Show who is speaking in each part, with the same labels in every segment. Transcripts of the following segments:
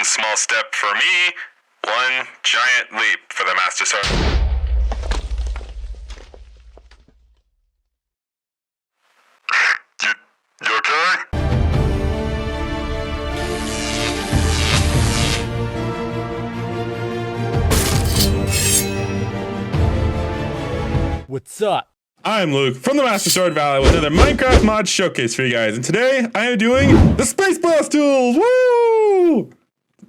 Speaker 1: One small step for me, one giant leap for the Master Sword. You okay?
Speaker 2: What's up?
Speaker 3: I'm Luke from the Master Sword Valley with another Minecraft mod showcase for you guys, and today I am doing the Space Boss tools. Woo!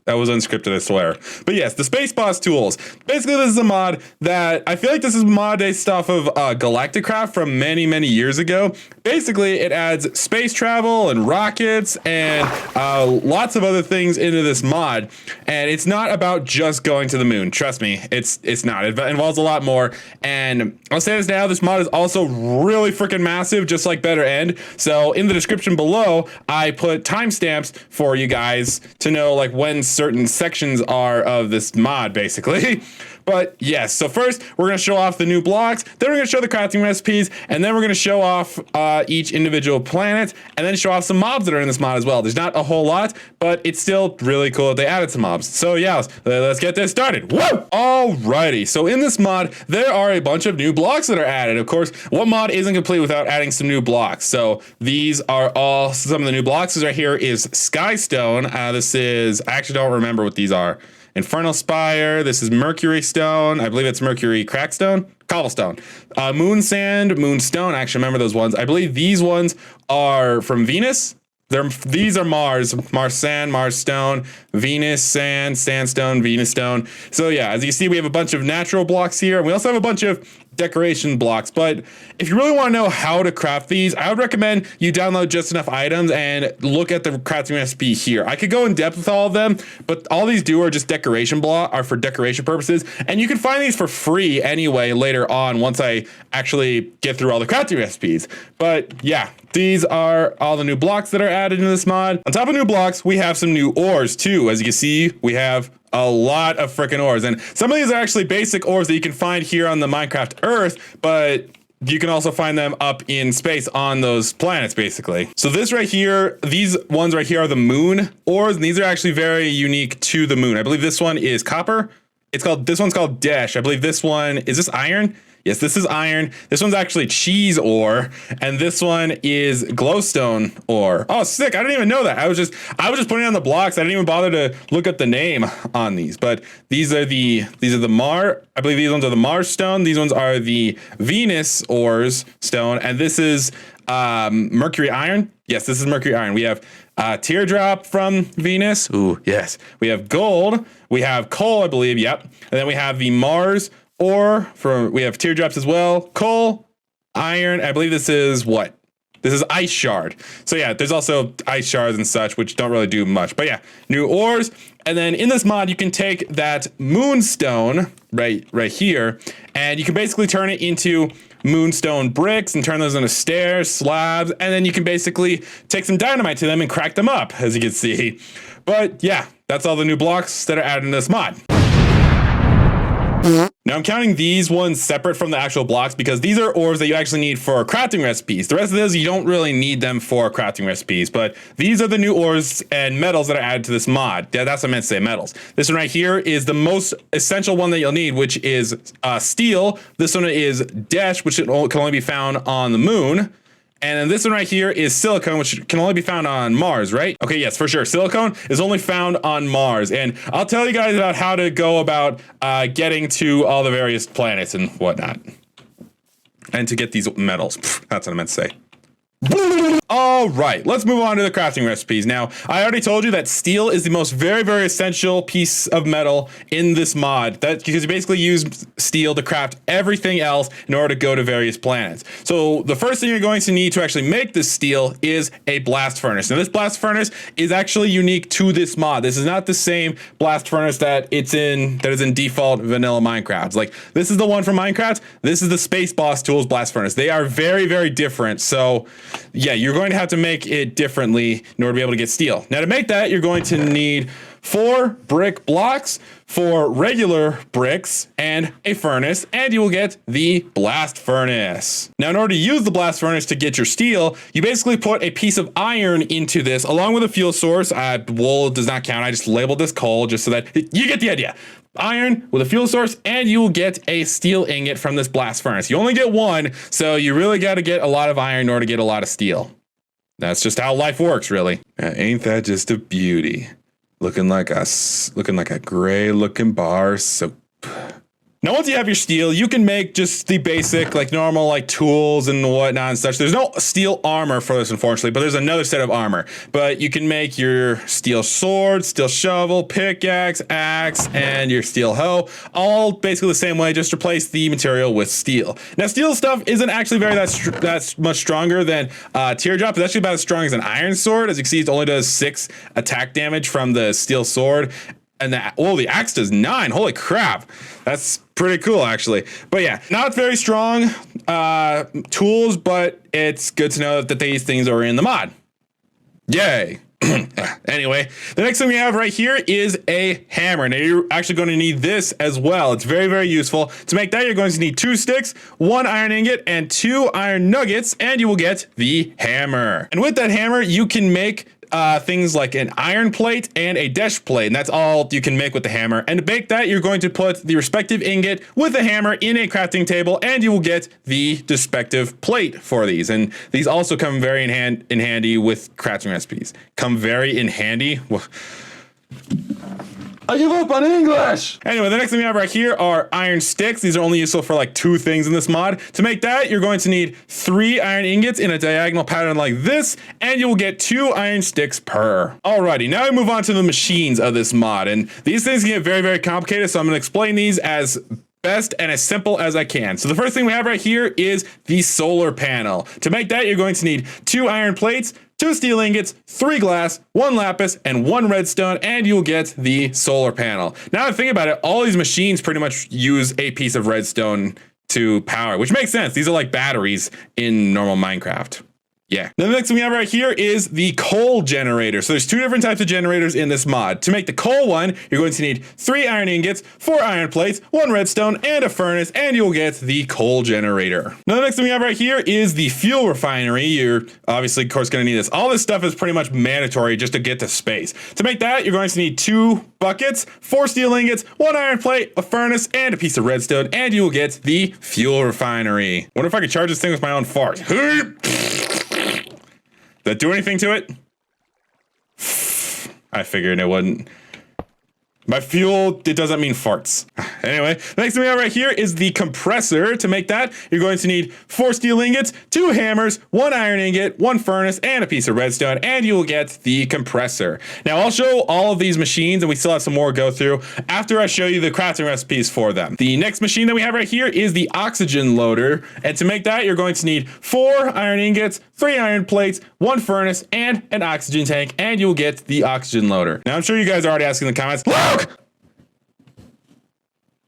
Speaker 3: That was unscripted, I swear. But yes, the Space Boss tools. Basically, this is a mod that I feel like this is a mod based off of Galacticraft from many, many years ago. Basically, it adds space travel and rockets and lots of other things into this mod. And it's not about just going to the moon. Trust me, it's not. It involves a lot more. And I'll say this now, this mod is also really freaking massive, just like Better End. So in the description below, I put timestamps for you guys to know like when certain sections are of this mod, basically. But yes, so first we're going to show off the new blocks, then we're going to show the crafting recipes, and then we're going to show off each individual planet, and then show off some mobs that are in this mod as well. There's not a whole lot, but it's still really cool that they added some mobs. So yeah, let's get this started. Woo! Alrighty, so in this mod, there are a bunch of new blocks that are added. Of course, what mod isn't complete without adding some new blocks? So these are all some of the new blocks. This right here is Skystone. This is, I actually don't remember what these are. Infernal Spire, this is Mercury Stone, I believe it's Mercury Crackstone, Cobblestone. Moon Sand, Moonstone, I actually remember those ones. I believe these ones are from Venus. These are Mars, Mars Sand, Mars Stone, Venus Sand, Sandstone, Venus Stone. So yeah, as you see, we have a bunch of natural blocks here, and we also have a bunch of decoration blocks. But if you really want to know how to craft these, I would recommend you download just enough items and look at the crafting recipe here. I could go in depth with all of them, but all these do are just are for decoration purposes, and you can find these for free anyway later on once I actually get through all the crafting recipes. But yeah, these are all the new blocks that are added in this mod. On top of new blocks, we have some new ores too. As you can see, we have a lot of freaking ores, and some of these are actually basic ores that you can find here on the Minecraft Earth, but you can also find them up in space on those planets, basically. So this right here, these ones right here are the moon ores, and these are actually very unique to the moon. I believe this one is copper. This one's called Dash. I believe this one, is this iron? Yes, this is iron. This one's actually cheese ore, and this one is glowstone ore. Oh, sick! I didn't even know that. I was just putting it on the blocks. I didn't even bother to look up the name on these. But these are the I believe these ones are the Mars stone. These ones are the Venus ores stone, and this is Mercury iron. Yes, this is Mercury iron. We have teardrop from Venus. Ooh, yes. We have gold. We have coal, I believe. Yep. And then we have the Mars. Or we have teardrops as well, coal, iron. I believe this is what? This is ice shard. So yeah, there's also ice shards and such, which don't really do much. But yeah, new ores. And then in this mod, you can take that moonstone right here, and you can basically turn it into moonstone bricks and turn those into stairs, slabs, and then you can basically take some dynamite to them and crack them up, as you can see. But yeah, that's all the new blocks that are added in this mod. Now I'm counting these ones separate from the actual blocks because these are ores that you actually need for crafting recipes. The rest of those, you don't really need them for crafting recipes, but these are the new ores and metals that are added to this mod. Yeah, that's what I meant to say, metals. This one right here is the most essential one that you'll need, which is steel. This one is dash, which can only be found on the moon. And then this one right here is silicone, which can only be found on Mars, right? Okay, yes, for sure. Silicone is only found on Mars. And I'll tell you guys about how to go about getting to all the various planets and whatnot. And to get these metals. That's what I meant to say. All right, let's move on to the crafting recipes. Now, I already told you that steel is the most very, very essential piece of metal in this mod. That's because you basically use steel to craft everything else in order to go to various planets. So the first thing you're going to need to actually make this steel is a blast furnace. Now, this blast furnace is actually unique to this mod. This is not the same blast furnace that is in default vanilla Minecraft. Like, this is the one from Minecraft. This is the Space Boss Tools blast furnace. They are very, very different. So yeah, you're going to have to make it differently in order to be able to get steel. Now to make that, you're going to need 4 brick blocks, 4 regular bricks, and a furnace, and you will get the blast furnace. Now, in order to use the blast furnace to get your steel, you basically put a piece of iron into this along with a fuel source. Wool does not count. I just labeled this coal just so that you get the idea. Iron with a fuel source, and you will get a steel ingot from this blast furnace. You only get one, so you really got to get a lot of iron in order to get a lot of steel. That's just how life works, really. Ain't that just a beauty? Looking like a gray-looking bar of soap. Now, once you have your steel, you can make just the basic, like normal, like tools and whatnot and such. There's no steel armor for this, unfortunately, but there's another set of armor. But you can make your steel sword, steel shovel, pickaxe, axe, and your steel hoe, all basically the same way. Just replace the material with steel. Now, steel stuff isn't actually that much stronger than teardrop. It's actually about as strong as an iron sword. As you can see, it only does 6 attack damage from the steel sword. And the axe does 9. Holy crap. That's pretty cool, actually. But yeah, not very strong tools, but it's good to know that these things are in the mod. Yay. Anyway, the next thing we have right here is a hammer. Now, you're actually going to need this as well. It's very, very useful. To make that, you're going to need 2 sticks, 1 iron ingot, and 2 iron nuggets, and you will get the hammer. And with that hammer, you can make things like an iron plate and a dash plate, and that's all you can make with the hammer. And to bake that, you're going to put the respective ingot with the hammer in a crafting table, and you will get the respective plate for these. And these also come very in handy with crafting recipes. Come very in handy. I give up on English! Anyway, the next thing we have right here are iron sticks. These are only useful for like 2 things in this mod. To make that, you're going to need 3 iron ingots in a diagonal pattern like this, and you will get 2 iron sticks per. Alrighty, now we move on to the machines of this mod, and these things can get very, very complicated, so I'm gonna explain these as best and as simple as I can. So the first thing we have right here is the solar panel. To make that, you're going to need 2 iron plates, 2 steel ingots, 3 glass, 1 lapis, and 1 redstone, and you'll get the solar panel. Now that I think about it, all these machines pretty much use a piece of redstone to power, which makes sense. These are like batteries in normal Minecraft. Yeah. Now the next thing we have right here is the coal generator. So there's 2 different types of generators in this mod. To make the coal one, you're going to need 3 iron ingots, 4 iron plates, 1 redstone, and a furnace, and you'll get the coal generator. Now the next thing we have right here is the fuel refinery. You're obviously, of course, going to need this. All this stuff is pretty much mandatory just to get to space. To make that, you're going to need 2 buckets, 4 steel ingots, 1 iron plate, a furnace, and a piece of redstone, and you will get the fuel refinery. Wonder if I could charge this thing with my own fart. Did that do anything to it? I figured it wouldn't. By fuel, it doesn't mean farts. Anyway, the next thing we have right here is the compressor. To make that, you're going to need 4 steel ingots, 2 hammers, 1 iron ingot, 1 furnace, and a piece of redstone, and you will get the compressor. Now, I'll show all of these machines, and we still have some more to go through after I show you the crafting recipes for them. The next machine that we have right here is the oxygen loader, and to make that, you're going to need 4 iron ingots, 3 iron plates, 1 furnace, and an oxygen tank, and you will get the oxygen loader. Now, I'm sure you guys are already asking in the comments, Luke!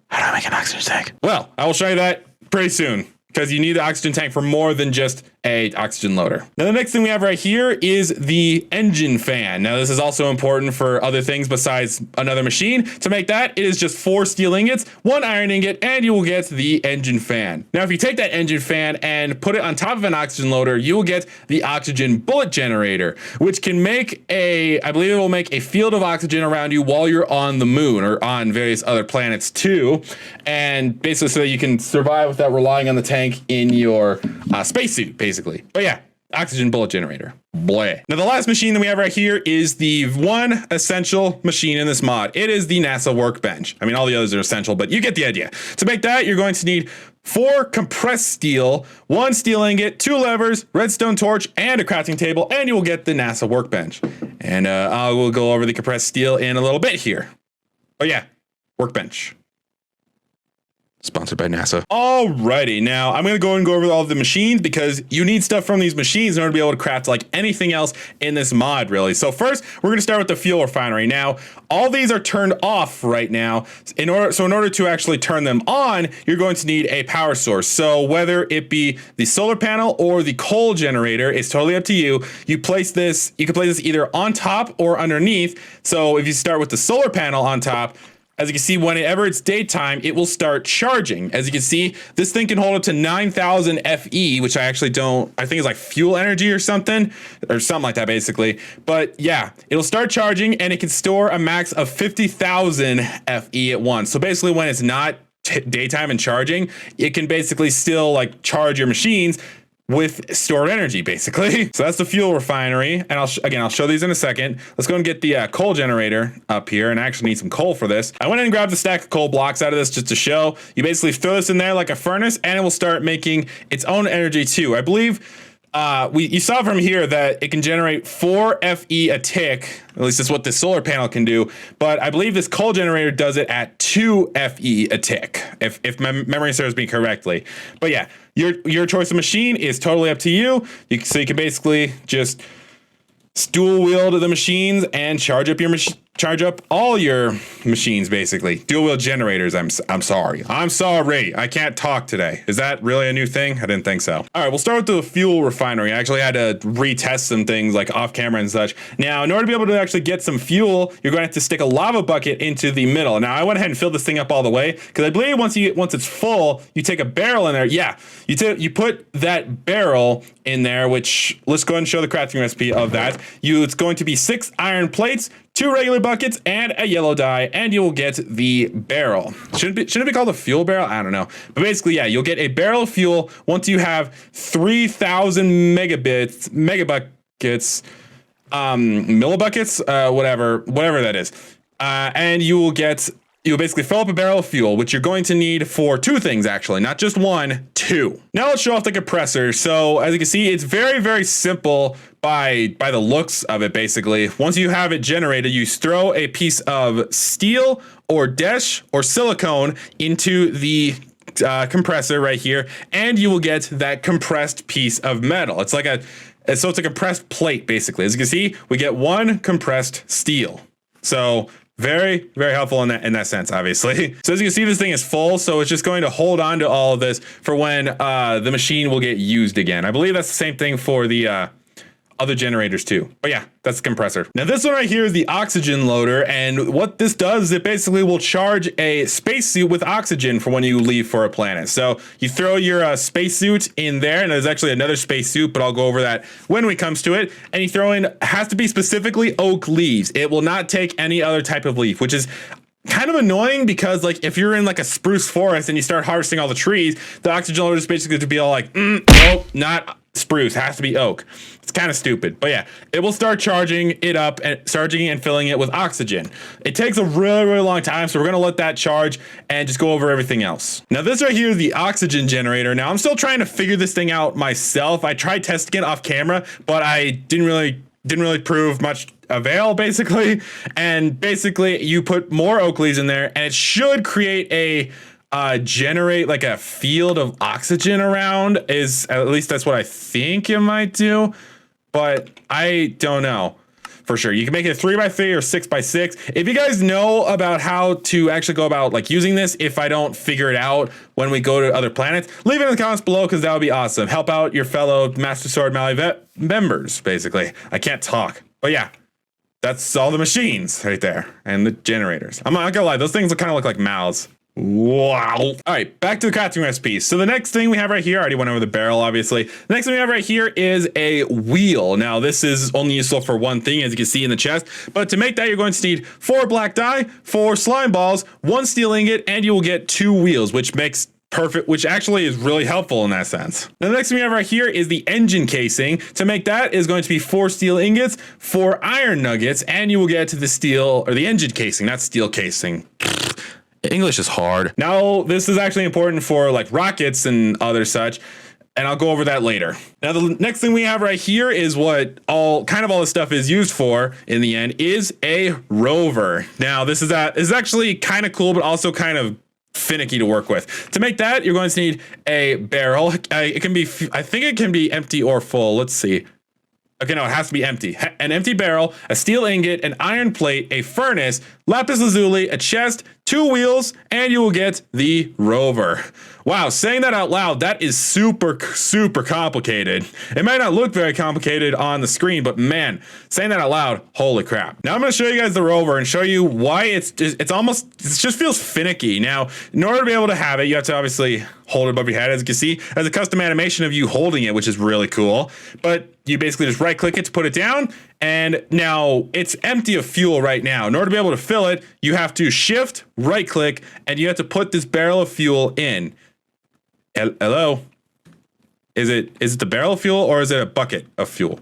Speaker 3: How do I make an oxygen tank? Well, I will show you that pretty soon, because you need the oxygen tank for more than just a oxygen loader. Now, the next thing we have right here is the engine fan. Now, this is also important for other things besides another machine. To make that, it is just 4 steel ingots, 1 iron ingot, and you will get the engine fan. Now, if you take that engine fan and put it on top of an oxygen loader, you will get the oxygen bullet generator, which can make I believe it will make a field of oxygen around you while you're on the moon or on various other planets too. And basically so that you can survive without relying on the tank in your spacesuit, basically. But yeah, oxygen bullet generator. Bleh. Now the last machine that we have right here is the one essential machine in this mod. It is the NASA workbench. I mean, all the others are essential, but you get the idea. To make that, you're going to need 4 compressed steel, 1 steel ingot, 2 levers, redstone torch, and a crafting table, and you will get the NASA workbench. And I will go over the compressed steel in a little bit here. Oh yeah, workbench. Sponsored by NASA. Alrighty, now I'm gonna go and go over all of the machines because you need stuff from these machines in order to be able to craft like anything else in this mod, really. So first, we're gonna start with the fuel refinery. Now, all these are turned off right now. In order to actually turn them on, you're going to need a power source. So whether it be the solar panel or the coal generator, it's totally up to you. You can place this either on top or underneath. So if you start with the solar panel on top, as you can see, whenever it's daytime, it will start charging. As you can see, this thing can hold up to 9,000 FE, which I think is like fuel energy or something like that, basically. But yeah, it'll start charging and it can store a max of 50,000 FE at once. So basically, when it's not daytime and charging, it can basically still like charge your machines with stored energy, basically. So that's the fuel refinery. And I'll show these in a second. Let's go and get the coal generator up here, and I actually need some coal for this. I went in and grabbed a stack of coal blocks out of this just to show. You basically throw this in there like a furnace and it will start making its own energy too. I believe you saw from here that it can generate 4 FE a tick. At least that's what this solar panel can do. But I believe this coal generator does it at 2 FE a tick, if my memory serves me correctly. But yeah, your choice of machine is totally up to you. So you can basically just dual wield the machines and charge up all your machines, basically. Dual wheel generators. I'm sorry. I can't talk today. Is that really a new thing? I didn't think so. All right, we'll start with the fuel refinery. I actually had to retest some things like off camera and such. Now, in order to be able to actually get some fuel, you're going to have to stick a lava bucket into the middle. Now, I went ahead and filled this thing up all the way because I believe once it's full, you take a barrel in there. Yeah, you put that barrel in there, which let's go ahead and show the crafting recipe of that. It's going to be 6 iron plates, 2 regular buckets, and a yellow dye, and you will get the barrel. Shouldn't it be called a fuel barrel? I don't know. But basically, yeah, you'll get a barrel of fuel once you have 3,000 megabuckets, millibuckets, whatever that is. And you'll basically fill up a barrel of fuel, which you're going to need for 2 things, actually, not just 1, 2. Now let's show off the compressor. So as you can see, it's very, very simple by the looks of it, basically. Once you have it generated, you throw a piece of steel or desh or silicone into the compressor right here, and you will get that compressed piece of metal. It's a compressed plate, basically. As you can see, we get 1 compressed steel. So very, very helpful in that sense, obviously. So as you can see, this thing is full, so it's just going to hold on to all of this for when the machine will get used again. I believe that's the same thing for the other generators too. But yeah, that's the compressor. Now this one right here is the oxygen loader, and what this does is it basically will charge a spacesuit with oxygen for when you leave for a planet. So you throw your spacesuit in there, and there's actually another spacesuit, but I'll go over that when we comes to it. And you throw in, has to be specifically oak leaves. It will not take any other type of leaf, which is kind of annoying because like if you're in like a spruce forest and you start harvesting all the trees, the oxygen loader is basically to be all like, nope, not spruce, has to be oak. It's kind of stupid, but yeah, it will start charging it up and charging and filling it with oxygen. It takes a really, really long time, so we're gonna let that charge and just go over everything else. Now this right here is the oxygen generator. Now I'm still trying to figure this thing out myself. I tried testing it off camera, but I didn't really prove much avail, basically. And basically you put more oak leaves in there and it should create a generate like a field of oxygen around, at least that's what I think it might do, but I don't know for sure. You can make it a 3x3 or 6x6. If you guys know about how to actually go about like using this, if I don't figure it out when we go to other planets, leave it in the comments below because that would be awesome. Help out your fellow Master Sword Mally members, basically. I can't talk, but yeah, that's all the machines right there and the generators. I'm not gonna lie, those things kind of look like mouths. Wow. All right, back to the crafting recipes. So the next thing we have right here, I already went over the barrel, obviously. The next thing we have right here is a wheel. Now, this is only useful for one thing, as you can see in the chest. But to make that, you're going to need 4 black dye, 4 slime balls, 1 steel ingot, and you will get 2 wheels, which makes perfect, which actually is really helpful in that sense. Now, the next thing we have right here is the engine casing. To make that is going to be 4 steel ingots, 4 iron nuggets, and you will get to the steel, or the engine casing, not steel casing. English is hard. Now, this is actually important for like rockets and other such, and I'll go over that later. Now, the next thing we have right here is what all this stuff is used for in the end, is a rover. Now, this is actually kind of cool, but also kind of finicky to work with. To make that, you're going to need a barrel. It can be, I think it can be empty or full. Let's see. Okay, no, it has to be empty. An empty barrel, a steel ingot, an iron plate, a furnace, lapis lazuli, a chest, 2 wheels, and you will get the Rover. Wow, saying that out loud, that is super, super complicated. It might not look very complicated on the screen, but man, saying that out loud, holy crap. Now I'm going to show you guys the Rover and show you why it just feels finicky. Now, in order to be able to have it, you have to obviously hold it above your head. As you can see, there's a custom animation of you holding it, which is really cool. But you basically just right click it to put it down. And now it's empty of fuel right now. In order to be able to fill it, you have to shift, right click, and you have to put this barrel of fuel in. Hello? Is it the barrel of fuel or is it a bucket of fuel?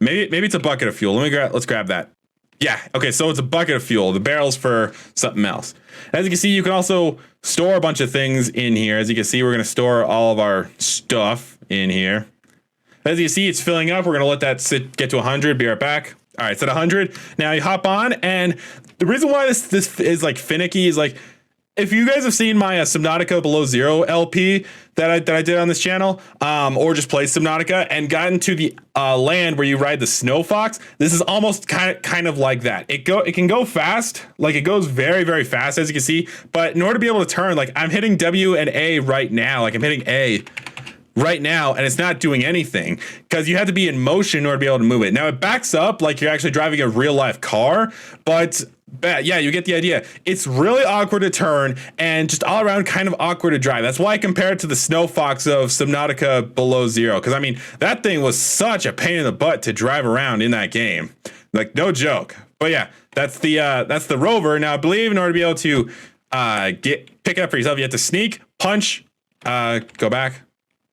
Speaker 3: Maybe it's a bucket of fuel. Let's grab that. Yeah, okay, so it's a bucket of fuel. The barrel's for something else. As you can see, you can also store a bunch of things in here. As you can see, we're gonna store all of our stuff in here. As you see, it's filling up. We're gonna let that get to 100, be right back. All right, it's at 100. Now you hop on, and the reason why this is like finicky is like, if you guys have seen my Subnautica Below Zero LP that I did on this channel, or just played Subnautica and gotten to the land where you ride the Snow Fox, this is almost kind of like that. It can go fast, like it goes very, very fast, as you can see. But in order to be able to turn, like I'm hitting W and A right now, like I'm hitting A right now, and it's not doing anything because you have to be in motion in order to be able to move it. Now it backs up like you're actually driving a real life car, but yeah, you get the idea. It's really awkward to turn and just all around kind of awkward to drive. That's why I compare it to the Snow Fox of Subnautica Below Zero. Because I mean, that thing was such a pain in the butt to drive around in that game. Like, no joke. But yeah, that's the Rover. Now I believe in order to be able to pick it up for yourself, you have to sneak, punch, go back,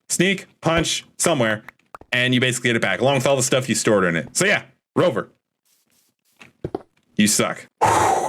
Speaker 3: sneak, punch somewhere, and you basically get it back along with all the stuff you stored in it. So yeah, Rover. You suck.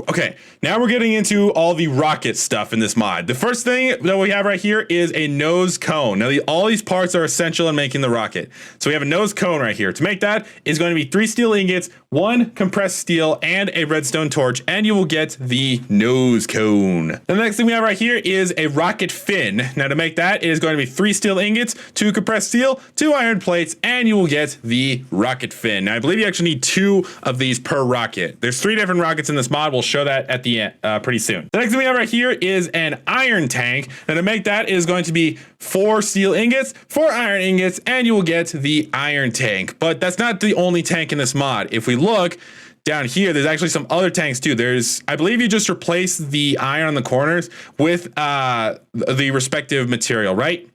Speaker 3: Okay, now we're getting into all the rocket stuff in this mod. The first thing that we have right here is a nose cone. Now, all these parts are essential in making the rocket. So we have a nose cone right here. To make that is going to be 3 steel ingots, 1 compressed steel, and a redstone torch, and you will get the nose cone. The next thing we have right here is a rocket fin. Now, to make that, it is going to be 3 steel ingots, 2 compressed steel, 2 iron plates, and you will get the rocket fin. Now, I believe you actually need 2 of these per rocket. There's 3 different rockets in this mod. We'll show that at the end pretty soon. The next thing we have right here is an iron tank. Now to make that, it is going to be 4 steel ingots, 4 iron ingots, and you will get the iron tank. But that's not the only tank in this mod. If we look down here, there's actually some other tanks too. I believe you just replace the iron on the corners with the respective material, right?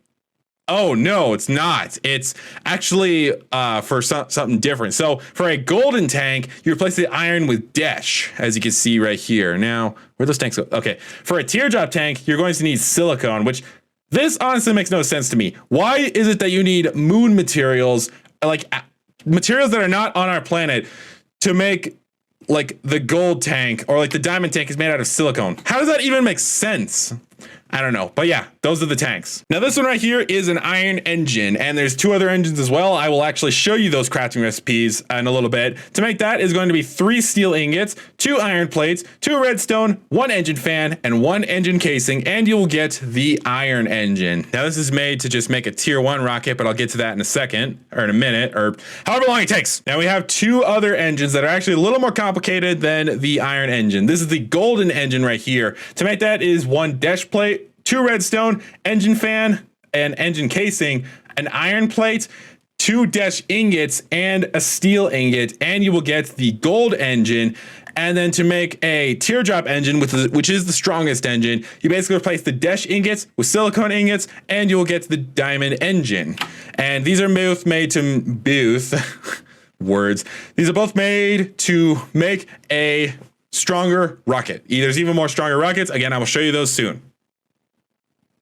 Speaker 3: Oh, no, it's not. It's actually for something different. So for a golden tank, you replace the iron with Desh, as you can see right here. Now, where those tanks go? Okay, for a teardrop tank, you're going to need silicone, which this honestly makes no sense to me. Why is it that you need moon materials, like materials that are not on our planet, to make like the gold tank, or like the diamond tank is made out of silicone? How does that even make sense? I don't know, but yeah, those are the tanks. Now this one right here is an iron engine, and there's 2 other engines as well. I will actually show you those crafting recipes in a little bit. To make that is going to be 3 steel ingots, 2 iron plates, 2 redstone, 1 engine fan, and 1 engine casing, and you will get the iron engine. Now this is made to just make a tier 1 rocket, but I'll get to that in a second, or in a minute, or however long it takes. Now we have 2 other engines that are actually a little more complicated than the iron engine. This is the golden engine right here. To make that is 1 Desh plate, 2 redstone, engine fan, and engine casing, an iron plate, 2 Desh ingots, and a steel ingot, and you will get the gold engine. And then to make a teardrop engine, which is the strongest engine, you basically replace the Desh ingots with silicone ingots, and you will get the diamond engine. And these are both made to words. These are both made to make a stronger rocket. There's even more stronger rockets. Again, I will show you those soon.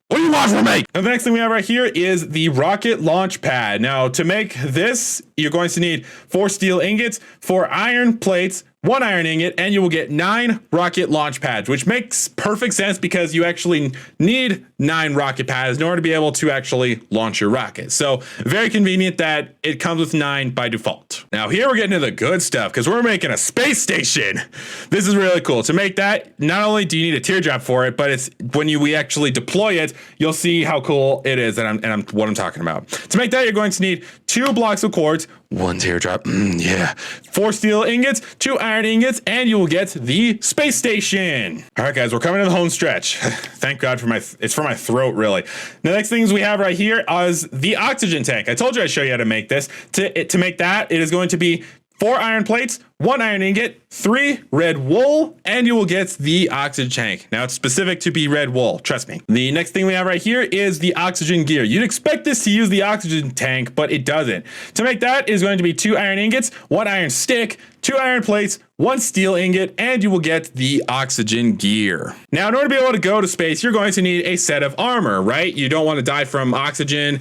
Speaker 3: What do you want from me? And the next thing we have right here is the rocket launch pad. Now, to make this, you're going to need 4 steel ingots, 4 iron plates, 1 iron ingot, and you will get 9 rocket launch pads, which makes perfect sense because you actually need 9 rocket pads in order to be able to actually launch your rocket. So very convenient that it comes with 9 by default. Now here we're getting to the good stuff because we're making a space station. This is really cool. To make that, not only do you need a teardrop for it, but it's when we actually deploy it, you'll see how cool it is and what I'm talking about. To make that, you're going to need 2 blocks of quartz, 1 teardrop, yeah, 4 steel ingots, 2 iron ingots, and you will get the space station. All right, guys, we're coming to the home stretch. Thank God it's for my throat, really. The next things we have right here is the oxygen tank. I told you I'd show you how to make this. To make that, it is going to be 4 iron plates, 1 iron ingot, 3 red wool, and you will get the oxygen tank. Now it's specific to be red wool, trust me. The next thing we have right here is the oxygen gear. You'd expect this to use the oxygen tank, but it doesn't. To make that is going to be 2 iron ingots, 1 iron stick, 2 iron plates, 1 steel ingot, and you will get the oxygen gear. Now, in order to be able to go to space, you're going to need a set of armor, right? You don't want to die from oxygen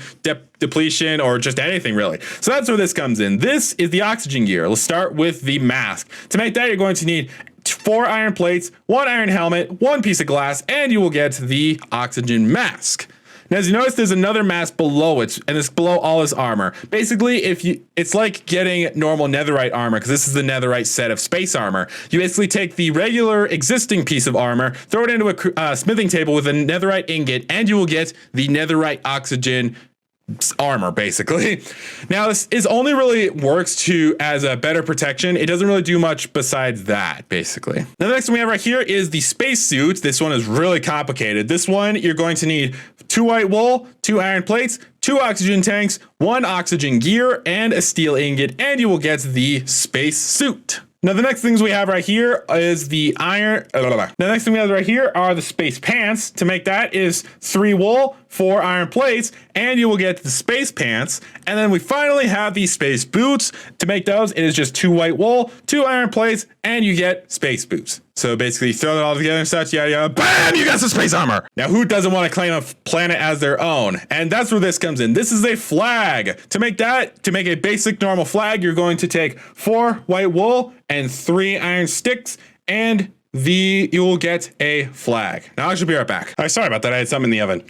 Speaker 3: depletion or just anything really. So that's where this comes in. This is the oxygen gear. Let's start with the mask. To make that, you're going to need 4 iron plates, 1 iron helmet, 1 piece of glass, and you will get the oxygen mask. Now, as you notice, there's another mask below it, and it's below all his armor. Basically, it's like getting normal netherite armor, because this is the netherite set of space armor. You basically take the regular existing piece of armor, throw it into a smithing table with a netherite ingot, and you will get the netherite oxygen armor, basically. Now, this is only really works as a better protection. It doesn't really do much besides that, basically. Now, the next one we have right here is the space suit. This one is really complicated. This one, you're going to need 2 white wool, 2 iron plates, 2 oxygen tanks, 1 oxygen gear, and a steel ingot, and you will get the space suit. Now, the next things we have right here is the iron. The next thing we have right here are the space pants. To make that is 3 wool, 4 iron plates, and you will get the space pants. And then we finally have the space boots. To make those, it is just 2 white wool, 2 iron plates, and you get space boots. So basically, you throw it all together and such, yada yada, bam, you got some space armor. Now, who doesn't want to claim a planet as their own? And that's where this comes in. This is a flag. To make a basic normal flag, you're going to take 4 white wool and 3 iron sticks, and you will get a flag. Now, I should be right back. All right, sorry about that. I had something in the oven.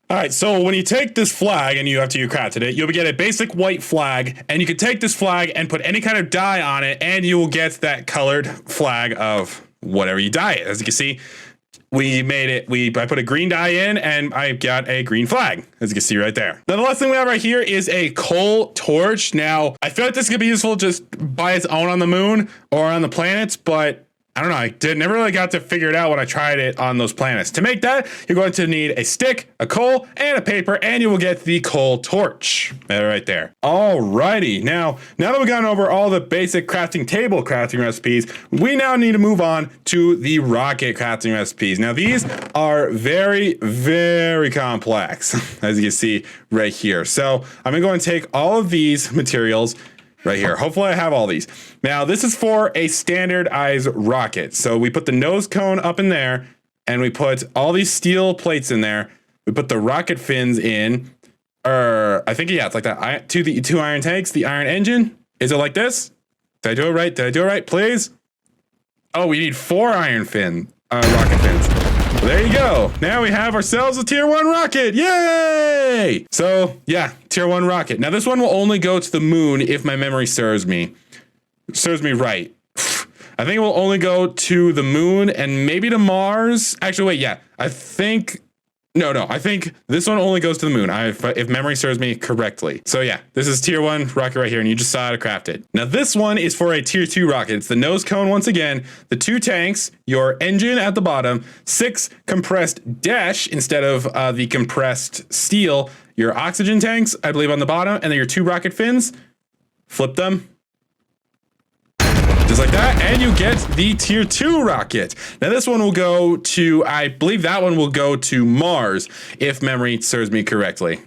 Speaker 3: All right, so when you take this flag and you crafted it, you'll get a basic white flag, and you can take this flag and put any kind of dye on it, and you will get that colored flag of whatever you dye it. As you can see, I put a green dye in, and I got a green flag, as you can see right there. Now, the last thing we have right here is a coal torch. Now, I feel like this could be useful just by its own on the moon or on the planets, but I don't know. I never really got to figure it out when I tried it on those planets. To make that, you're going to need a stick, a coal, and a paper, and you will get the coal torch. Right there. Alrighty. Now that we've gone over all the basic crafting table crafting recipes, we now need to move on to the rocket crafting recipes. Now, these are very, very complex, as you can see right here. So I'm going to take all of these materials right here. Hopefully I have all these. Now, this is for a standardized rocket. So we put the nose cone up in there, and we put all these steel plates in there. We put the rocket fins in. I think, yeah, it's like that. The 2 iron tanks, the iron engine. Is it like this? Did I do it right? Did I do it right, please? Oh, we need 4 iron rocket fins. Well, there you go. Now we have ourselves a tier 1 rocket. Yay! So, yeah, tier 1 rocket. Now, this one will only go to the moon if my memory serves me right. I think it will only go to the moon and maybe to Mars. Actually, wait, yeah. I think this one only goes to the moon, if memory serves me correctly. So yeah, this is tier 1 rocket right here, and you just saw how to craft it. Now, this one is for a tier 2 rocket. It's the nose cone once again, the 2 tanks, your engine at the bottom, 6 compressed dash instead of the compressed steel, your oxygen tanks, I believe, on the bottom, and then your 2 rocket fins. Flip them. Just like that, and you get the tier 2 rocket. Now, this one will go to, I believe that one will go to Mars, if memory serves me correctly.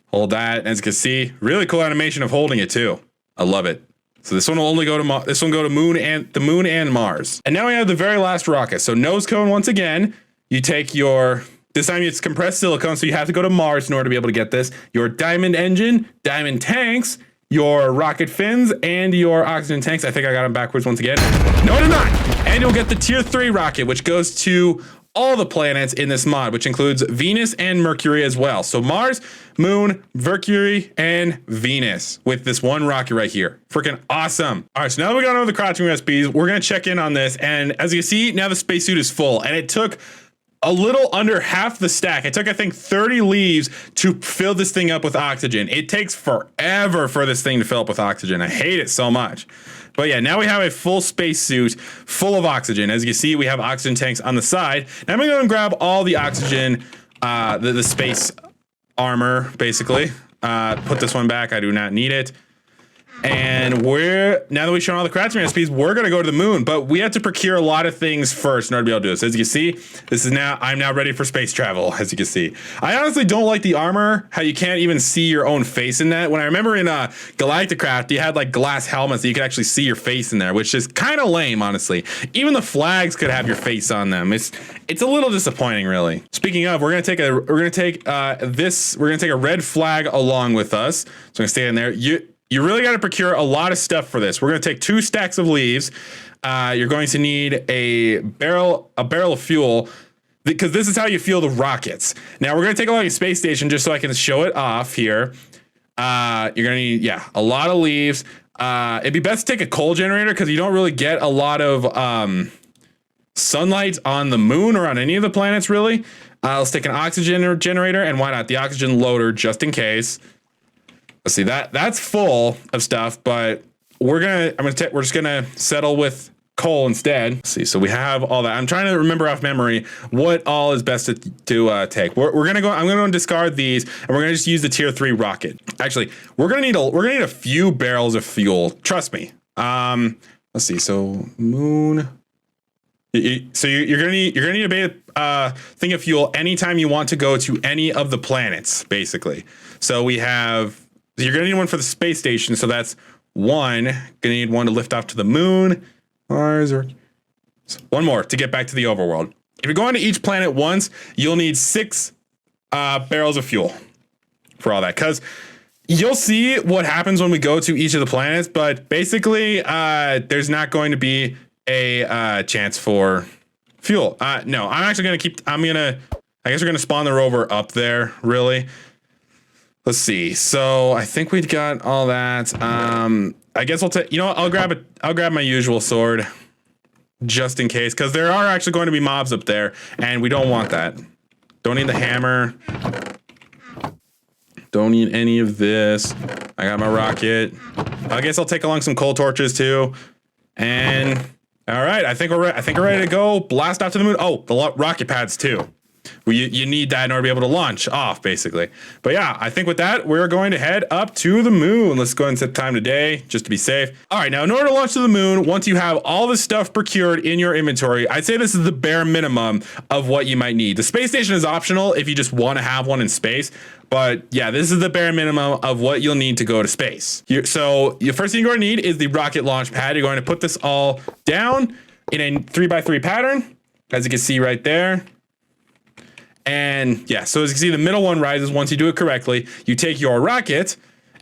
Speaker 3: Hold that, as you can see, really cool animation of holding it too. I love it. So this one will only go to this one go to the moon and Mars. And now we have the very last rocket. So nose cone once again. You take this time it's compressed silicone, so you have to go to Mars in order to be able to get this. Your diamond engine, diamond tanks, your rocket fins, and your oxygen tanks. I think I got them backwards once again. No, I did not. And you'll get the tier 3 rocket, which goes to all the planets in this mod, which includes Venus and Mercury as well. So Mars, Moon, Mercury, and Venus with this one rocket right here. Freaking awesome. All right, so now we got over the crafting recipes. We're gonna check in on this. And as you can see, now the spacesuit is full, and it took a little under half the stack. It took, I think, 30 leaves to fill this thing up with oxygen. It takes forever for this thing to fill up with oxygen. I hate it so much. But yeah, now we have a full spacesuit full of oxygen. As you can see, we have oxygen tanks on the side. Now I'm gonna go and grab all the oxygen, the space armor, basically. Put this one back. I do not need it. And now that we've shown all the crafting recipes, we're gonna go to the moon, but we have to procure a lot of things first in order to be able to do this. As you can see, I'm now ready for space travel, as you can see. I honestly don't like the armor, how you can't even see your own face in that. When I remember in Galacticraft, you had like glass helmets that you could actually see your face in there, which is kind of lame, honestly. Even the flags could have your face on them. It's a little disappointing, really. Speaking of, we're gonna take a red flag along with us. So I'm gonna stay in there. You really got to procure a lot of stuff for this. We're going to take 2 stacks of leaves. You're going to need a barrel of fuel, because this is how you fuel the rockets. Now we're going to take a lot of space station just so I can show it off here. You're going to need, a lot of leaves. It'd be best to take a coal generator because you don't really get a lot of sunlight on the moon or on any of the planets, really. Let's take an oxygen generator, and why not the oxygen loader just in case. Let's see, that's full of stuff, but we're just gonna settle with coal instead. Let's see, so we have all that. I'm trying to remember off memory what all is best to take. I'm gonna go and discard these, and we're gonna just use the tier 3 rocket. Actually, we're gonna need a few barrels of fuel. Trust me. Let's see. So moon. So you're gonna need a thing of fuel anytime you want to go to any of the planets, basically. So you're gonna need one for the space station, so that's one. Gonna need one to lift off to the moon, Mars, or one more to get back to the overworld. If you're going to each planet once, you'll need 6 barrels of fuel for all that, because you'll see what happens when we go to each of the planets, but basically there's not going to be a chance for fuel. No, I'm actually gonna I guess we're gonna spawn the rover up there, really. Let's see. So I think we've got all that. I guess I'll take. I'll grab my usual sword, just in case, because there are actually going to be mobs up there, and we don't want that. Don't need the hammer. Don't need any of this. I got my rocket. I guess I'll take along some coal torches too. And all right, I think we're ready to go. Blast off to the moon. Oh, the rocket pads too. Well, you need that in order to be able to launch off, basically. But yeah, I think with that, we're going to head up to the moon. Let's go ahead and set time today, just to be safe. All right, now in order to launch to the moon, once you have all the stuff procured in your inventory, I'd say this is the bare minimum of what you might need. The space station is optional if you just want to have one in space. But yeah, this is the bare minimum of what you'll need to go to space. So the first thing you're going to need is the rocket launch pad. You're going to put this all down in a 3x3 pattern, as you can see right there. And yeah, so as you can see, the middle one rises once you do it correctly. You take your rocket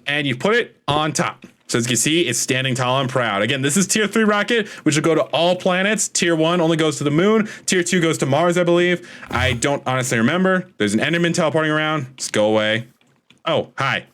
Speaker 3: and you put it on top. So as you can see, it's standing tall and proud. Again, this is tier 3 rocket, which will go to all planets. Tier 1 only goes to the moon. Tier 2 goes to Mars, I believe. I don't honestly remember. There's an Enderman teleporting around. Just go away. Oh, hi.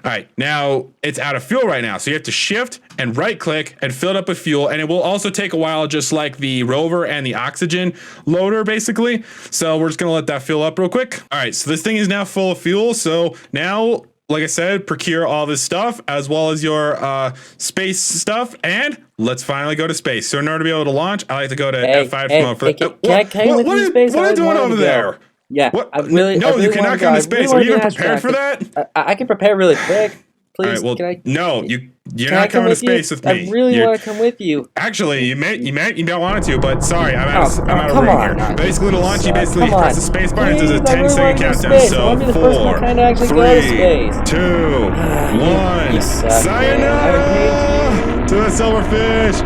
Speaker 3: All right, now it's out of fuel right now. So you have to shift and right click and fill it up with fuel. And it will also take a while, just like the rover and the oxygen loader, basically. So we're just gonna let that fill up real quick. All right, so this thing is now full of fuel. So now, like I said, procure all this stuff as well as your space stuff, and let's finally go to space. So in order to be able to launch, I like to go to F5 to come up for
Speaker 2: Can I space?
Speaker 3: What are you doing over there?
Speaker 2: Yeah,
Speaker 3: what?
Speaker 2: I really
Speaker 3: you cannot come to space. Are you even prepared for that?
Speaker 2: I can prepare really quick. Please,
Speaker 3: all right, well,
Speaker 2: can I?
Speaker 3: You're not coming to space with me.
Speaker 2: I really want to come with you.
Speaker 3: Actually, you don't want to, but sorry, I'm out of room here. Basically, to launch, you basically press the space bar and it does a 10-second countdown. So 4, 3, 2, 1. Sayonara to the silverfish.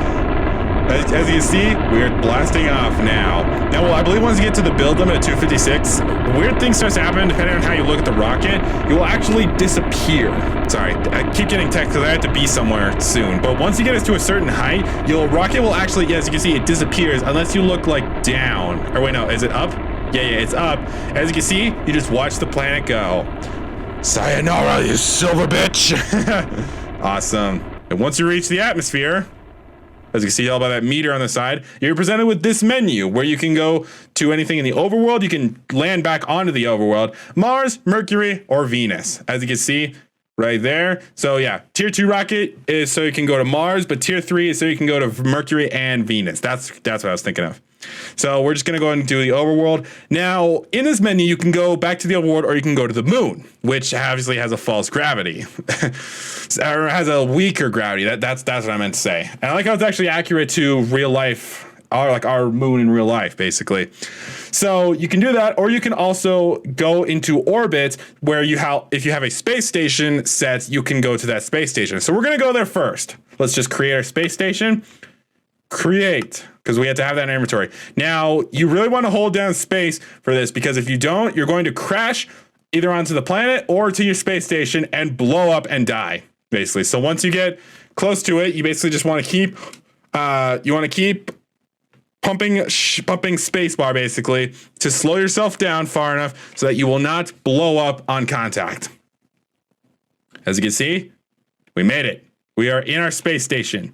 Speaker 3: As you can see, we're blasting off now. Now, well, I believe once you get to the build limit at 256, weird things starts to happen depending on how you look at the rocket. You will actually disappear. Sorry, I keep getting text because I have to be somewhere soon. But once you get it to a certain height, your rocket will actually, yeah, as you can see, it disappears unless you look like down. Or wait, no, is it up? Yeah, it's up. As you can see, you just watch the planet go. Sayonara, you silver bitch. Awesome. And once you reach the atmosphere, as you can see all by that meter on the side, you're presented with this menu where you can go to anything in the overworld. You can land back onto the overworld, Mars, Mercury, or Venus. As you can see right there. So yeah, tier 2 rocket is so you can go to Mars, but tier 3 is so you can go to Mercury and Venus. That's what I was thinking of. So we're just going to go ahead and do the overworld. Now, in this menu, you can go back to the overworld or you can go to the moon, which obviously has a false gravity. Or has a weaker gravity. That's what I meant to say. And I like how it's actually accurate to real life, or like our moon in real life, basically. So you can do that, or you can also go into orbit where if you have a space station set, you can go to that space station. So we're going to go there first. Let's just create our space station. Create, because we have to have that in inventory. Now, you really want to hold down space for this, because if you don't, you're going to crash either onto the planet or to your space station and blow up and die, basically. So once you get close to it, you basically just want to keep pumping spacebar, basically, to slow yourself down far enough so that you will not blow up on contact. As you can see, we made it. We are in our space station.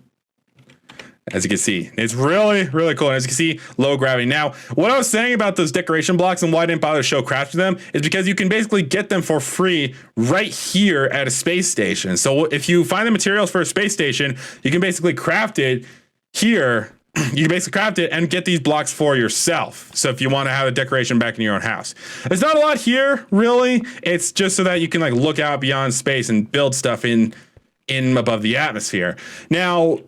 Speaker 3: As you can see, it's really, really cool. And as you can see, low gravity. Now, what I was saying about those decoration blocks and why I didn't bother to show crafting them is because you can basically get them for free right here at a space station. So if you find the materials for a space station, you can basically craft it here. You can basically craft it and get these blocks for yourself. So if you want to have a decoration back in your own house. There's not a lot here, really. It's just so that you can like look out beyond space and build stuff in above the atmosphere. Now,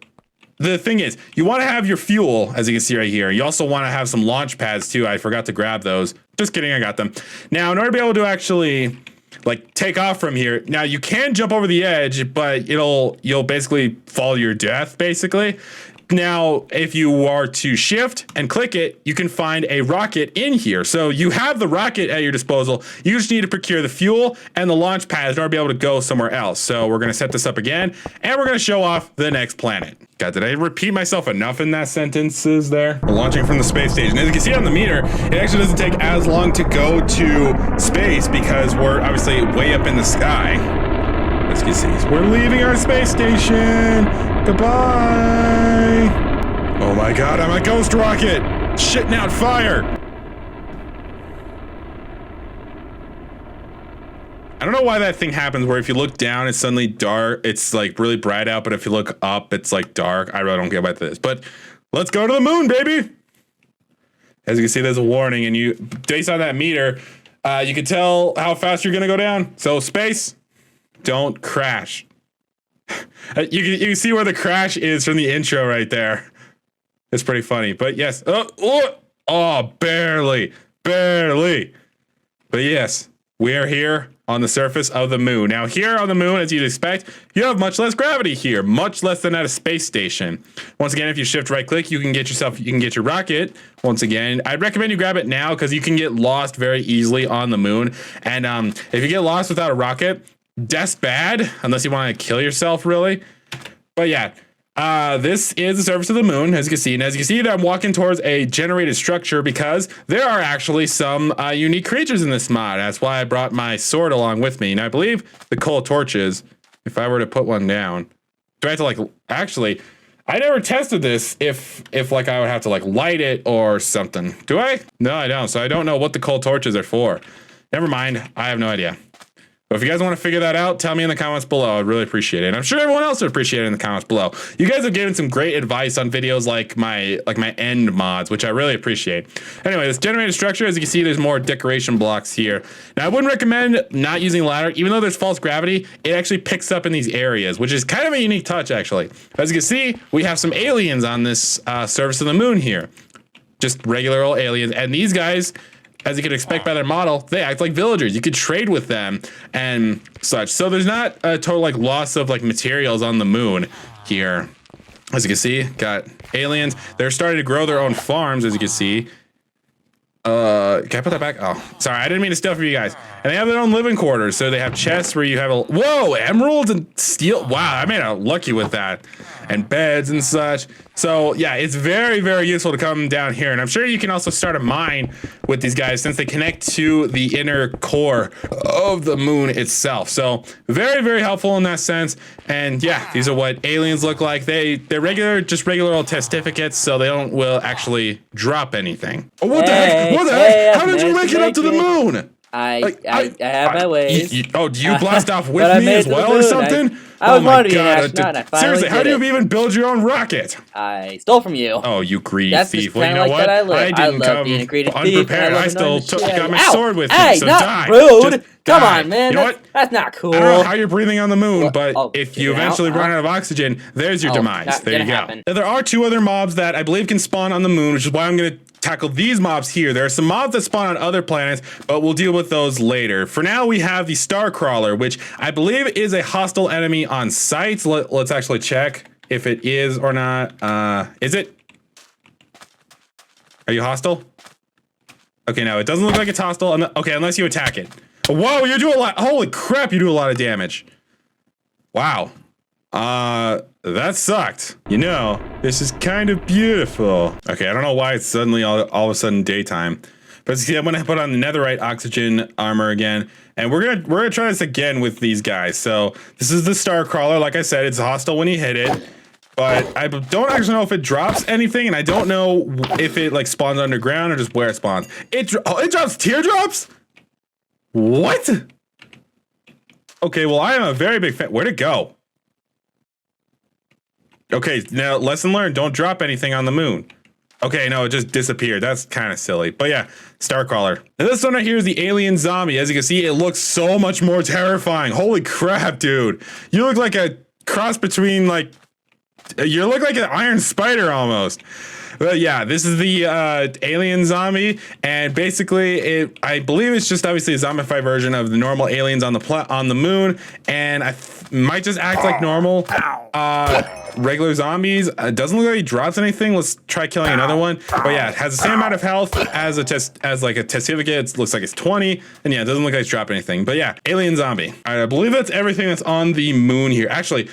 Speaker 3: the thing is, you want to have your fuel, as you can see right here. You also want to have some launch pads too. I forgot to grab those. Just kidding, I got them. Now, in order to be able to actually like take off from here, now you can jump over the edge, but you'll basically fall to your death, basically. Now, if you are to shift and click it, you can find a rocket in here. So you have the rocket at your disposal. You just need to procure the fuel and the launch pads in order to be able to go somewhere else. So we're going to set this up again, and we're going to show off the next planet. God, did I repeat myself enough in that sentences there? We're launching from the space station. As you can see on the meter, it actually doesn't take as long to go to space because we're obviously way up in the sky. As you can see, we're leaving our space station. Goodbye. Oh my God, I'm a ghost rocket. Shitting out fire. I don't know why that thing happens where if you look down, it's suddenly dark. It's like really bright out, but if you look up, it's like dark. I really don't get about this, but let's go to the moon, baby. As you can see, there's a warning, and you, based on that meter, you can tell how fast you're gonna go down. So space, don't crash. You can see where the crash is from the intro right there. It's pretty funny, but yes. Oh, barely. But yes, we are here on the surface of the moon. Now here on the moon, as you'd expect, you have much less gravity here, much less than at a space station. Once again, if you shift right click, you can get your rocket. Once again, I'd recommend you grab it now because you can get lost very easily on the moon. And if you get lost without a rocket, that's bad, unless you want to kill yourself, really. But yeah, this is the surface of the moon, as you can see. And as you can see, I'm walking towards a generated structure because there are actually some unique creatures in this mod. That's why I brought my sword along with me. And I believe the coal torches, if I were to put one down, do I have to like, actually, I never tested this if like I would have to like light it or something. Do I? No, I don't. So I don't know what the coal torches are for. Never mind. I have no idea. But if you guys want to figure that out, tell me in the comments below. I'd really appreciate it. And I'm sure everyone else would appreciate it in the comments below. You guys have given some great advice on videos like my end mods, which I really appreciate. Anyway, this generated structure, as you can see, there's more decoration blocks here. Now, I wouldn't recommend not using ladder. Even though there's false gravity, it actually picks up in these areas, which is kind of a unique touch, actually. As you can see, we have some aliens on this surface of the moon here. Just regular old aliens. And these guys, as you can expect by their model, they act like villagers. You could trade with them and such. So there's not a total like loss of like materials on the moon here. As you can see, got aliens. They're starting to grow their own farms, as you can see. Can I put that back? Oh, sorry, I didn't mean to steal from you guys. And they have their own living quarters, so they have chests where you have whoa, emeralds and steel. Wow, I made out lucky with that. And beds and such. So yeah, it's very, very useful to come down here. And I'm sure you can also start a mine with these guys since they connect to the inner core of the moon itself. So very, very helpful in that sense. And yeah, these are what aliens look like. They're just regular old testificates, so they will actually drop anything. Oh, what the heck? What the heck? How did you make it up to the moon?
Speaker 2: I have my ways.
Speaker 3: Do you blast off with me as well or something?
Speaker 2: I was wondering, actually,
Speaker 3: seriously, how do you even build your own rocket?
Speaker 2: I stole from you.
Speaker 3: Oh, you greedy
Speaker 2: That's
Speaker 3: thief.
Speaker 2: just
Speaker 3: Well, you know
Speaker 2: like
Speaker 3: what?
Speaker 2: I
Speaker 3: didn't
Speaker 2: love
Speaker 3: come
Speaker 2: being a greedy thief,
Speaker 3: unprepared.
Speaker 2: and I
Speaker 3: I still got my sword with me,
Speaker 2: hey,
Speaker 3: so
Speaker 2: not
Speaker 3: die.
Speaker 2: rude.
Speaker 3: Just
Speaker 2: Come
Speaker 3: die.
Speaker 2: on, man.
Speaker 3: You know what?
Speaker 2: That's not cool.
Speaker 3: I don't know how you're breathing on the moon, but
Speaker 2: Oh,
Speaker 3: if you
Speaker 2: get out,
Speaker 3: eventually run
Speaker 2: huh?
Speaker 3: out of oxygen, there's your demise.
Speaker 2: not
Speaker 3: There you
Speaker 2: gonna
Speaker 3: go.
Speaker 2: happen.
Speaker 3: Now, there are 2 other mobs that I believe can spawn on the moon, which is why I'm going to tackle these mobs here. There are some mobs that spawn on other planets, but we'll deal with those later. For now, we have the Star Crawler, which I believe is a hostile enemy on sight. Let's actually check if it is or not. Is it? Are you hostile? Okay, no, it doesn't look like it's hostile. Okay, unless you attack it. Whoa, you do a lot. Holy crap, you do a lot of damage. Wow. That sucked. You know, this is kind of beautiful. Okay, I don't know why it's suddenly all of a sudden daytime. But see, I'm gonna put on the netherite oxygen armor again, and we're gonna try this again with these guys. So this is the Star Crawler. Like I said, it's hostile when you hit it, but I don't actually know if it drops anything, and I don't know if it like spawns underground or just where it spawns. It drops teardrops. What? Okay, well I am a very big fan. Where'd it go? Okay, now lesson learned, don't drop anything on the moon. Okay, no, it just disappeared. That's kind of silly. But yeah, Starcrawler. Now this one right here is the alien zombie. As you can see, it looks so much more terrifying. Holy crap, dude. You look like a cross between you look like an iron spider almost. But yeah, this is the alien zombie, and basically, I believe it's just obviously a zombified version of the normal aliens on the moon, and might just act like normal regular zombies. It doesn't look like he drops anything. Let's try killing another one. But yeah, it has the same amount of health as like a testificate. It looks like it's 20, and yeah, it doesn't look like it's dropped anything. But yeah, alien zombie. All right, I believe that's everything that's on the moon here. Actually,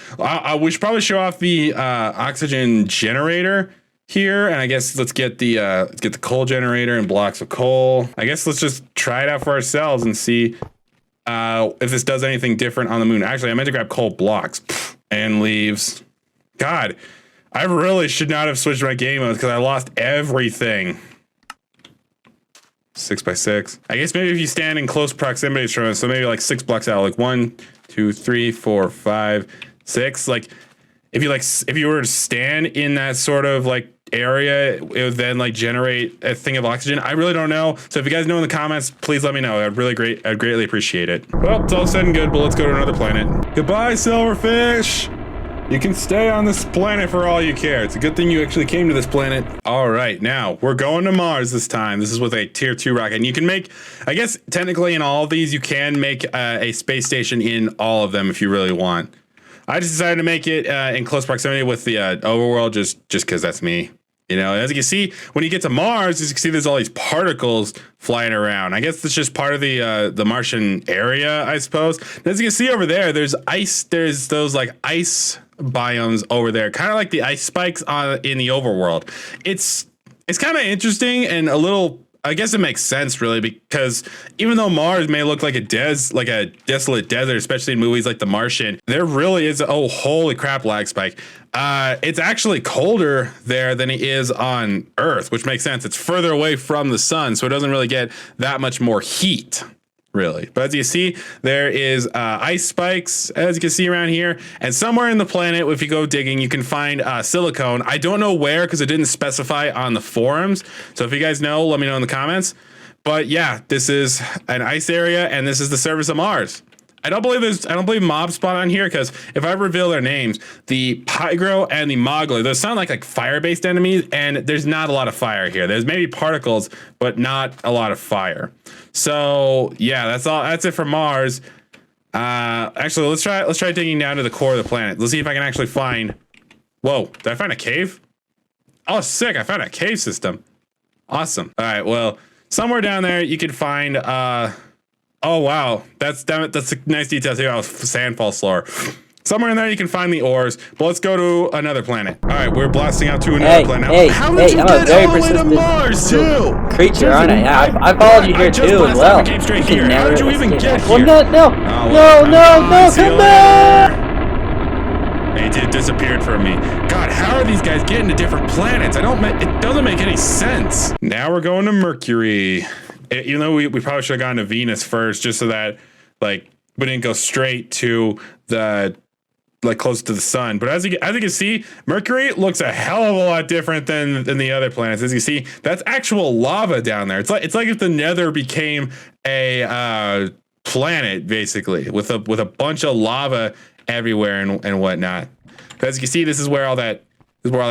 Speaker 3: we should probably show off the oxygen generator here, and I guess let's get the coal generator and blocks of coal. I guess let's just try it out for ourselves and see if this does anything different on the moon. Actually, I meant to grab coal blocks and leaves. God, I really should not have switched my game modes because I lost everything. 6x6. I guess maybe if you stand in close proximity from it, so maybe like 6 blocks out, like 1, 2, 3, 4, 5, 6. Like if you were to stand in that sort of like area, it would then like generate a thing of oxygen. I really don't know. So if you guys know in the comments, please let me know. I'd greatly appreciate it. Well, it's all said and good, but let's go to another planet. Goodbye, silverfish. You can stay on this planet for all you care. It's a good thing you actually came to this planet. All right, now we're going to Mars this time. This is with a tier 2 rocket. And you can make, I guess technically in all of these, you can make a space station in all of them if you really want. I just decided to make it in close proximity with the overworld just because that's me. You know, as you can see, when you get to Mars, as you can see, there's all these particles flying around. I guess that's just part of the Martian area, I suppose. And as you can see over there, there's ice. There's those like ice biomes over there, kind of like the ice spikes in the overworld. It's kind of interesting and a little. I guess it makes sense really, because even though Mars may look like a desolate desert, especially in movies like The Martian, there really is holy crap, lag spike. It's actually colder there than it is on Earth, which makes sense. It's further away from the sun, so it doesn't really get that much more heat. Really. But as you see, there is ice spikes, as you can see around here. And somewhere in the planet, if you go digging, you can find silicone. I don't know where because it didn't specify on the forums. So if you guys know, let me know in the comments. But yeah, this is an ice area, and this is the surface of Mars. I don't believe mobs spawn on here, because if I reveal their names, the Pygro and the Mogler, those sound like fire-based enemies, and there's not a lot of fire here. There's maybe particles, but not a lot of fire. So yeah, that's it for Mars. Actually, let's try digging down to the core of the planet. Let's see if I can actually find Whoa, did I find a cave? Oh, sick, I found a cave system. Awesome. All right, well, somewhere down there you can find, oh, wow. That's a nice detail too. Sandfall slower. Somewhere in there you can find the ores, but let's go to another planet. All right, we're blasting out to another planet now. How did you get all the way to Mars too?
Speaker 2: Creature, aren't I? Yeah, I followed you here too as well.
Speaker 3: Came straight here. How did you even get here?
Speaker 2: Well, no, come back!
Speaker 3: It disappeared from me. God, how are these guys getting to different planets? It doesn't make any sense. Now we're going to Mercury. Even though we probably should have gone to Venus first, just so that like we didn't go straight to the close to the sun. But as you can see, Mercury looks a hell of a lot different than the other planets. As you see, that's actual lava down there. It's like if the Nether became a planet basically with a bunch of lava everywhere and whatnot. As you can see, this is where all that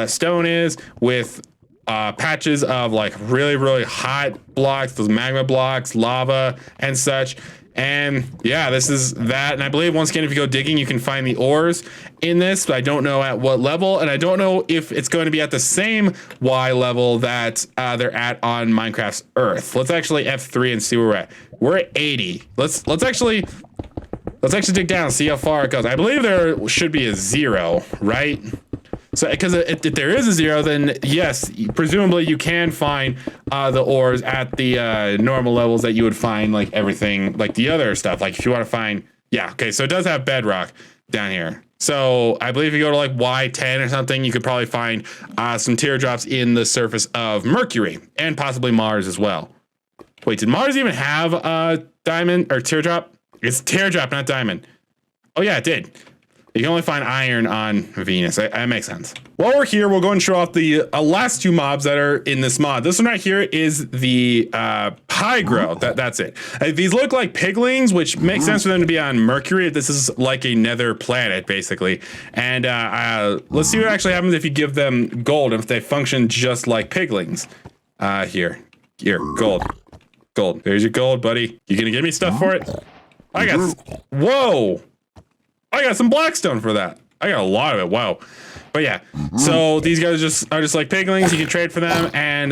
Speaker 3: stone is, with patches of like really hot blocks, those magma blocks, lava and such. And yeah, this is that. And I believe once again, if you go digging, you can find the ores in this, but I don't know at what level, and I don't know if it's going to be at the same Y level that they're at on Minecraft's Earth. Let's actually F3 and see where we're at. We're at 80. Let's actually dig down and see how far it goes. I believe there should be a 0, right? So, because if there is a 0, then yes, presumably you can find the ores at the normal levels that you would find like everything, like the other stuff. Like if you want to find, yeah, okay, so it does have bedrock down here. So I believe if you go to like Y10 or something, you could probably find some teardrops in the surface of Mercury and possibly Mars as well. Wait, did Mars even have a diamond or teardrop? It's teardrop, not diamond. Oh yeah, it did. You can only find iron on Venus. That makes sense. While we're here, we'll go and show off the last 2 mobs that are in this mod. This one right here is the Pygro. That's it. These look like piglings, which makes sense for them to be on Mercury. This is like a nether planet, basically. And let's see what actually happens if you give them gold, if they function just like piglings. Here, gold. There's your gold, buddy. You gonna give me stuff for it? Whoa! I got some blackstone for that. I got a lot of it. Wow. But yeah, so these guys are just like piglings. You can trade for them, and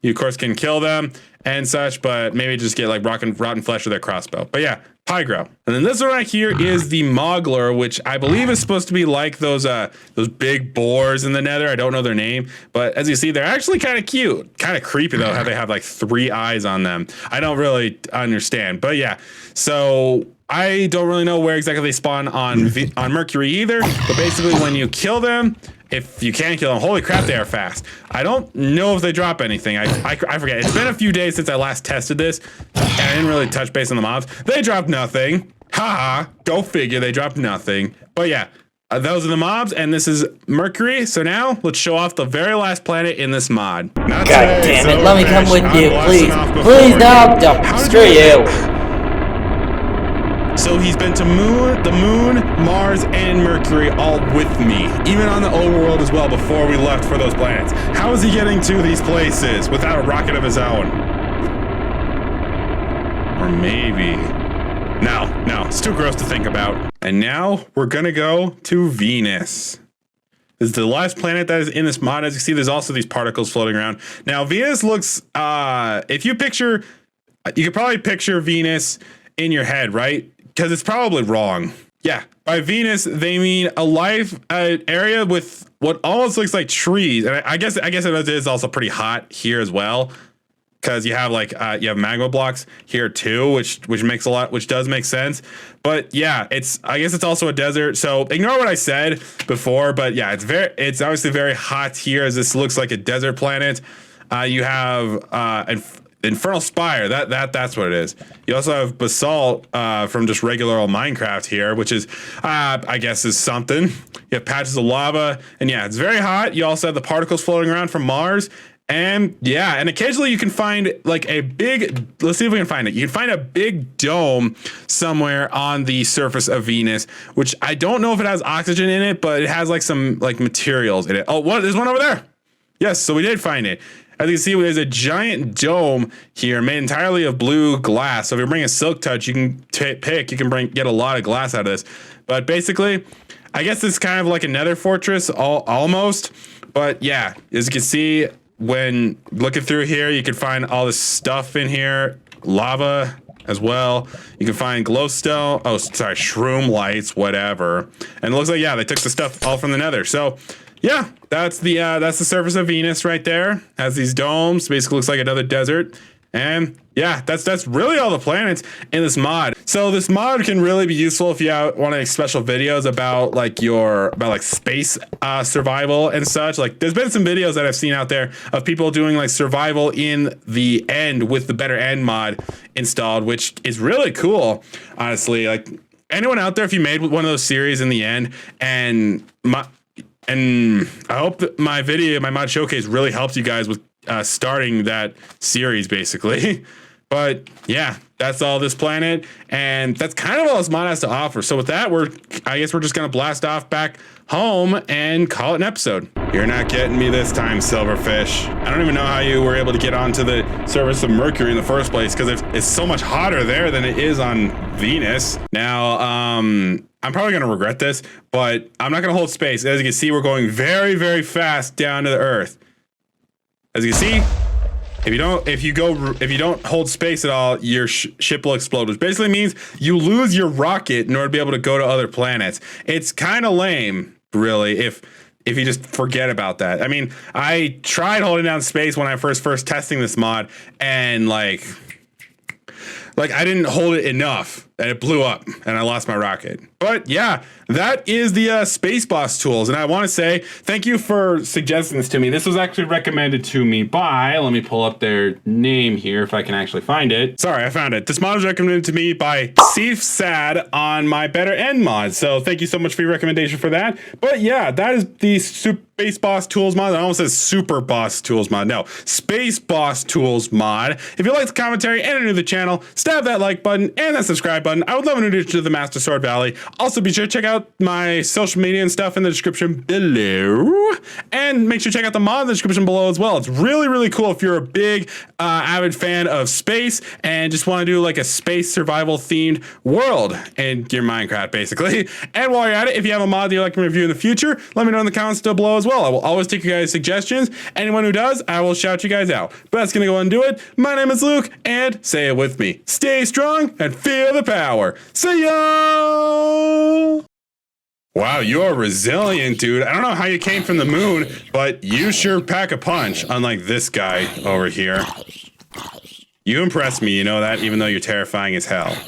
Speaker 3: you of course can kill them and such, but maybe just get like rotten flesh with their crossbow. But yeah, Pygro. And then this one right here is the Mogler, which I believe is supposed to be like those big boars in the Nether. I don't know their name, but as you see, they're actually kind of cute. Kind of creepy though, how they have like 3 eyes on them. I don't really understand, but yeah. So I don't really know where exactly they spawn on Mercury either, but basically when you kill them, if you can kill them, holy crap, they are fast. I don't know if they drop anything. I forget. It's been a few days since I last tested this, and I didn't really touch base on the mobs. They dropped nothing. Haha, go figure, they dropped nothing. But yeah, those are the mobs, and this is Mercury. So now, let's show off the very last planet in this mod.
Speaker 2: God damn it, let me come with you, please. Please, no, screw you.
Speaker 3: So he's been to the moon, Mars, and Mercury all with me, even on the overworld as well before we left for those planets. How is he getting to these places without a rocket of his own? Or maybe... No, it's too gross to think about. And now we're gonna go to Venus. This is the last planet that is in this mod. As you see, there's also these particles floating around. Now, Venus looks, if you picture, you could probably picture Venus in your head, right? Because it's probably wrong. Yeah, by Venus, they mean a life area with what almost looks like trees. And I guess it is also pretty hot here as well. Because you have like you have magma blocks here too, which does make sense. But yeah, I guess it's also a desert. So ignore what I said before. But yeah, it's obviously very hot here, as this looks like a desert planet. You have Infernal Spire. That's what it is. You also have basalt from just regular old Minecraft here, which is I guess is something. You have patches of lava, and yeah, it's very hot. You also have the particles floating around from Mars. And yeah, and occasionally you can find like a big, let's see if we can find it. You can find a big dome somewhere on the surface of Venus, which I don't know if it has oxygen in it, but it has like some like materials in it. Oh, there's one over there. Yes, so we did find it. As you can see, there's a giant dome here made entirely of blue glass. So if you bring a silk touch, you can get a lot of glass out of this. But basically, I guess it's kind of like a nether fortress, almost. But yeah, as you can see, when looking through here, you can find all this stuff in here. Lava as well. You can find glowstone. Oh, sorry, shroom lights, whatever. And it looks like, yeah, they took the stuff all from the nether. So yeah, that's the surface of Venus right there. Has these domes. Basically looks like another desert. And yeah, that's really all the planets in this mod. So this mod can really be useful if you want to make special videos about like space survival and such. Like there's been some videos that I've seen out there of people doing like survival in the end with the Better End mod installed, which is really cool, honestly. Like anyone out there, if you made one of those series in the end, and I hope that my mod showcase really helps you guys with starting that series, basically. But yeah, that's all this planet, and that's kind of all this mod has to offer. So with that, I guess we're just gonna blast off back home and call it an episode. You're not getting me this time, Silverfish. I don't even know how you were able to get onto the surface of Mercury in the first place, because it's so much hotter there than it is on Venus. Now, I'm probably gonna regret this, but I'm not gonna hold space. As you can see, we're going very, very fast down to the Earth. As you can see, if you don't hold space at all, your ship will explode, which basically means you lose your rocket in order to be able to go to other planets. It's kind of lame, really, if you just forget about that. I mean, I tried holding down space when I first testing this mod, and like I didn't hold it enough, and it blew up, and I lost my rocket. But yeah, that is the Space Boss tools, and I want to say thank you for suggesting this to me. This was actually recommended to me by, let me pull up their name here if I can actually find it. Sorry, I found it. This mod was recommended to me by Sif Sad on my Better End mod, so thank you so much for your recommendation for that. But yeah, that is the Space Boss tools mod. I almost said Super Boss tools mod. No, Space Boss tools mod. If you like the commentary and are new to the channel, stab that like button and that subscribe button. I would love an addition to the Master Sword Valley. Also, be sure to check out my social media and stuff in the description below. And make sure to check out the mod in the description below as well. It's really, really cool if you're a big, avid fan of space and just want to do like a space survival themed world in your Minecraft, basically. And while you're at it, if you have a mod that you'd like to review in the future, let me know in the comments down below as well. I will always take you guys' suggestions. Anyone who does, I will shout you guys out. But that's going to go ahead and do it. My name is Luke, and say it with me. Stay strong and feel the power. See ya! Wow, you are resilient, dude. I don't know how you came from the moon, but you sure pack a punch, unlike this guy over here. You impress me, you know that, even though you're terrifying as hell.